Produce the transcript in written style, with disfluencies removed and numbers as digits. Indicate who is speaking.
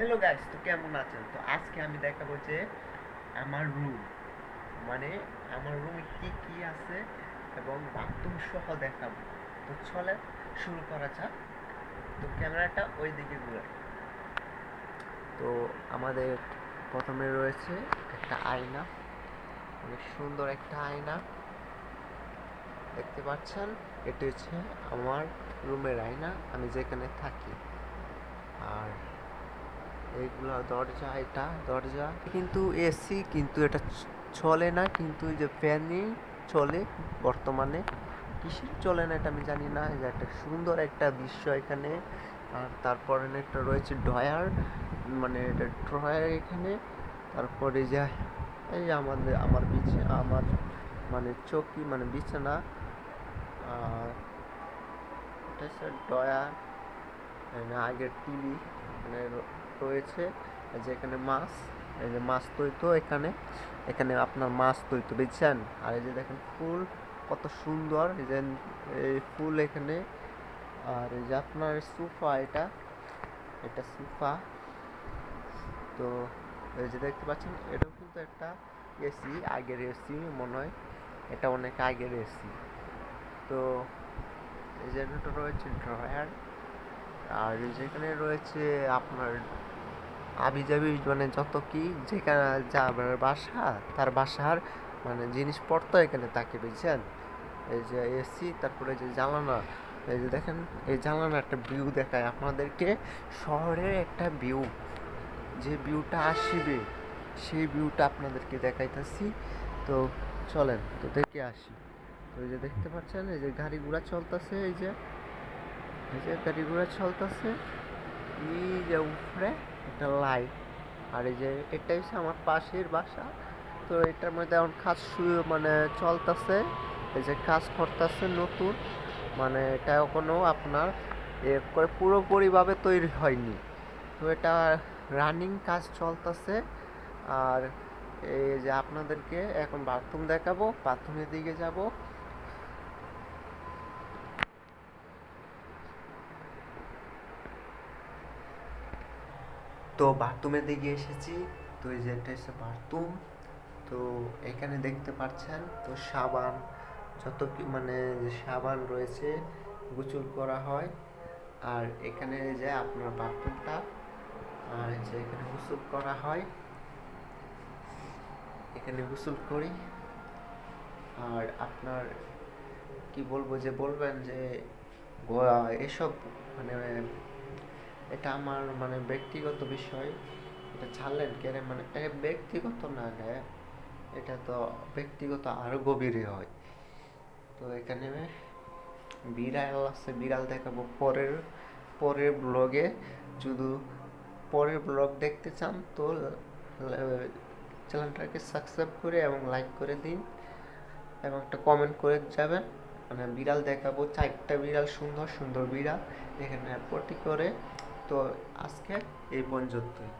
Speaker 1: Hello guys, তো কেমন আছেন? তো আজকে আমি দেখাবো যে আমার রুম, মানে আমার রুমে কি কি আছে এবং বাথরুম সহ দেখাবো। তো চলে শুরু করা যাক। তো ক্যামেরাটা ওই দিকে ঘুরে। তো আমাদের প্রথমে রয়েছে একটা আয়না, অনেক সুন্দর একটা আয়না দেখতে পাচ্ছেন। এটা হচ্ছে আমার রুমের আয়না, আমি যেখানে থাকি। আর এইগুলো দরজা, এটা দরজা কিন্তু এসি, কিন্তু এটা চলে না, কিন্তু এই যে ফ্যানই চলে বর্তমানে। কিসের চলে না এটা আমি জানি না। এই যে একটা সুন্দর একটা দৃশ্য এখানে। আর তারপরে একটা রয়েছে ড্রয়ার, মানে এটা ড্রয়ার এখানে। তারপরে যে এই যে আমার মানে চৌকি, মানে বিছানা। আর এটা হচ্ছে ড্রয়ার, আগের টিভি মানে রয়েছে। এই যে এখানে মাছ, এই যে মাছ তৈতো এখানে, এখানে আপনার মাছ তৈতো বুঝছেন। আর এই যে দেখেন ফুল কত সুন্দর, এই যে এই ফুল এখানে। আর এই যে আপনার সোফা, এটা এটা সোফা। তো এই যে দেখতে পাচ্ছেন, এটাও কিন্তু একটা এসি, আগের এসি মনে হয়, এটা অনেক আগের এসি। তো এই যে এটা রয়েছে ড্রয়ার। আর যেখানে রয়েছে আপনার আবিজাবি, মানে যত কি যেখানে যাবার বাসা, তার বাসার মানে জিনিসপত্র এখানে থাকে বুঝছেন। এই যে এসি, তারপরে যে জানালা, এই যে দেখেন এই জানালা একটা ভিউ দেখায় আপনাদেরকে, শহরের একটা ভিউ, যে ভিউটা আসবে সেই ভিউটা আপনাদেরকে দেখাইতেছি। তো চলেন তো দেখে আসি। তো এই যে দেখতে পাচ্ছেন, এই যে গাড়ি ঘোড়া চলতেছে, এই যে গাড়ি ঘোড়া চলতেছে, এই যে উপরে একটা লাইট। আর এই যে এটা হচ্ছে আমার পাশের বাসা। তো এটার মধ্যে এখন কাজ শুরু, মানে চলতেছে, এই যে কাজ করতেছে নতুন, মানে এটা এখনো আপনার করে পুরোপুরিভাবে তৈরি হয়নি। তো এটা রানিং কাজ চলতেছে। আর এই যে আপনাদেরকে এখন বাথরুম দেখাবো, বাথরুমের দিকে যাব। তো বাথরুমের দিকে এসেছি। তো এই যে এটা হচ্ছে বাথরুম। তো এখানে দেখতে পাচ্ছেন, তো সাবান, যত কি মানে যে সাবান রয়েছে, গোসল করা হয়। আর এখানে যে আপনার বাথরুমটা, আর যে এখানে গোসল করা হয়, এখানে গোসল করি। আর আপনার কি বলবো, যে বলবেন যে এসব মানে এটা আমার মানে ব্যক্তিগত বিষয়, এটা ছাড়লেন কেন, মানে এটা ব্যক্তিগত না রে, এটা তো ব্যক্তিগত আরো গভীরে হয়। তো এখানে বিড়াল আছে, বিড়াল দেখাবো পরের পরের ব্লগে। যদি পরের ব্লগ দেখতে চান তো চ্যানেলটাকে সাবস্ক্রাইব করে এবং লাইক করে দিন, এবং একটা কমেন্ট করে যাবেন। মানে বিড়াল দেখাবো, 4টা বিড়াল, সুন্দর সুন্দর বিড়াল এখানে পটি করে। তো আজকে এই পর্যন্তই।